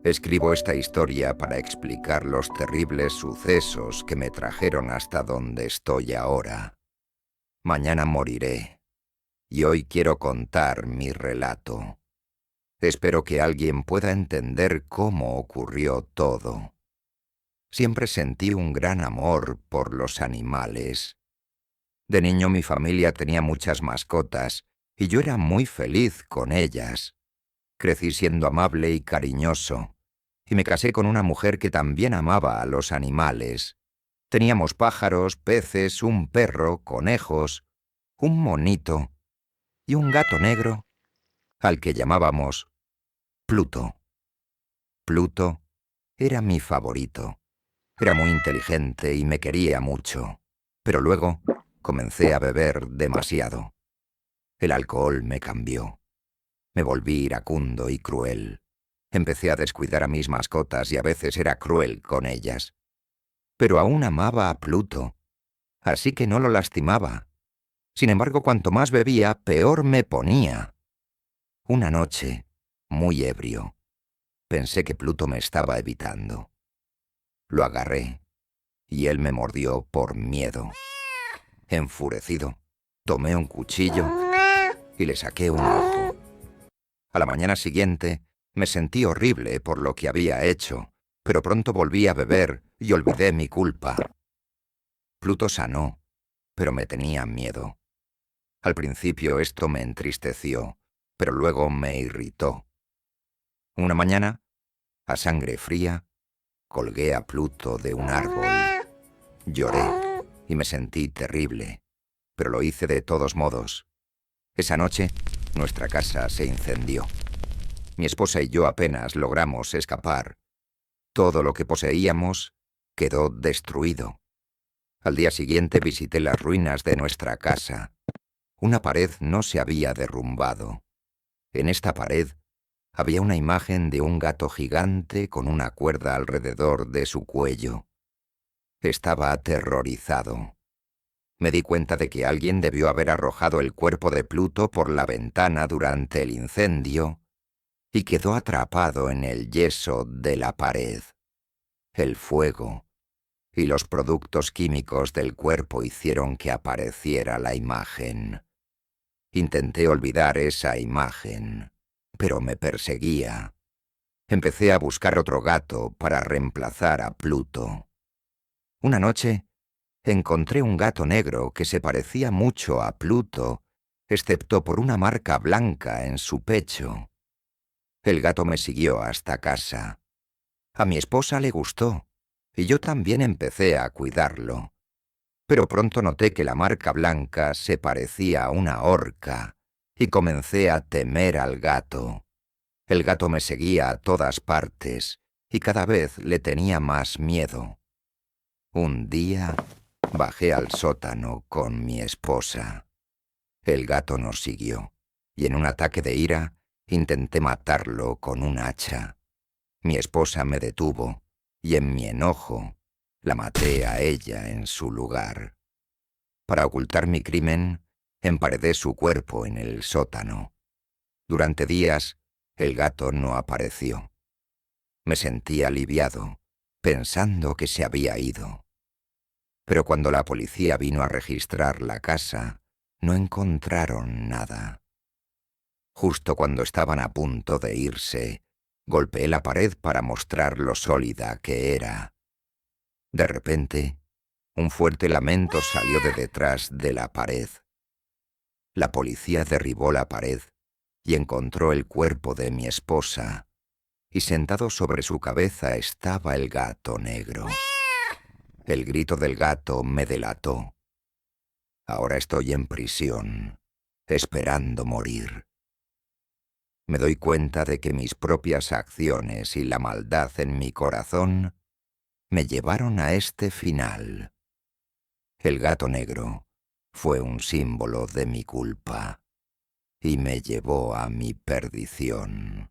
Escribo esta historia para explicar los terribles sucesos que me trajeron hasta donde estoy ahora. Mañana moriré, y hoy quiero contar mi relato. Espero que alguien pueda entender cómo ocurrió todo. Siempre sentí un gran amor por los animales. De niño mi familia tenía muchas mascotas, y yo era muy feliz con ellas. Crecí siendo amable y cariñoso, y me casé con una mujer que también amaba a los animales. Teníamos pájaros, peces, un perro, conejos, un monito y un gato negro al que llamábamos Pluto. Pluto era mi favorito. Era muy inteligente y me quería mucho, pero luego comencé a beber demasiado. El alcohol me cambió. Me volví iracundo y cruel. Empecé a descuidar a mis mascotas y a veces era cruel con ellas. Pero aún amaba a Pluto, así que no lo lastimaba. Sin embargo, cuanto más bebía, peor me ponía. Una noche, muy ebrio, pensé que Pluto me estaba evitando. Lo agarré y él me mordió por miedo. Enfurecido, tomé un cuchillo y le saqué un ojo. A la mañana siguiente, me sentí horrible por lo que había hecho, pero pronto volví a beber y olvidé mi culpa. Pluto sanó, pero me tenía miedo. Al principio esto me entristeció, pero luego me irritó. Una mañana, a sangre fría, colgué a Pluto de un árbol. Lloré y me sentí terrible, pero lo hice de todos modos. Esa noche, nuestra casa se incendió. Mi esposa y yo apenas logramos escapar. Todo lo que poseíamos quedó destruido. Al día siguiente visité las ruinas de nuestra casa. Una pared no se había derrumbado. En esta pared había una imagen de un gato gigante con una cuerda alrededor de su cuello. Estaba aterrorizado. Me di cuenta de que alguien debió haber arrojado el cuerpo de Pluto por la ventana durante el incendio y quedó atrapado en el yeso de la pared. El fuego y los productos químicos del cuerpo hicieron que apareciera la imagen. Intenté olvidar esa imagen, pero me perseguía. Empecé a buscar otro gato para reemplazar a Pluto. Una noche, encontré un gato negro que se parecía mucho a Pluto, excepto por una marca blanca en su pecho. El gato me siguió hasta casa. A mi esposa le gustó, y yo también empecé a cuidarlo. Pero pronto noté que la marca blanca se parecía a una orca, y comencé a temer al gato. El gato me seguía a todas partes, y cada vez le tenía más miedo. Un día bajé al sótano con mi esposa. El gato nos siguió, y en un ataque de ira intenté matarlo con un hacha. Mi esposa me detuvo, y en mi enojo la maté a ella en su lugar. Para ocultar mi crimen, emparedé su cuerpo en el sótano. Durante días, el gato no apareció. Me sentí aliviado, pensando que se había ido. Pero cuando la policía vino a registrar la casa, no encontraron nada. Justo cuando estaban a punto de irse, golpeé la pared para mostrar lo sólida que era. De repente, un fuerte lamento salió de detrás de la pared. La policía derribó la pared y encontró el cuerpo de mi esposa, y sentado sobre su cabeza estaba el gato negro. El grito del gato me delató. Ahora estoy en prisión, esperando morir. Me doy cuenta de que mis propias acciones y la maldad en mi corazón me llevaron a este final. El gato negro fue un símbolo de mi culpa y me llevó a mi perdición.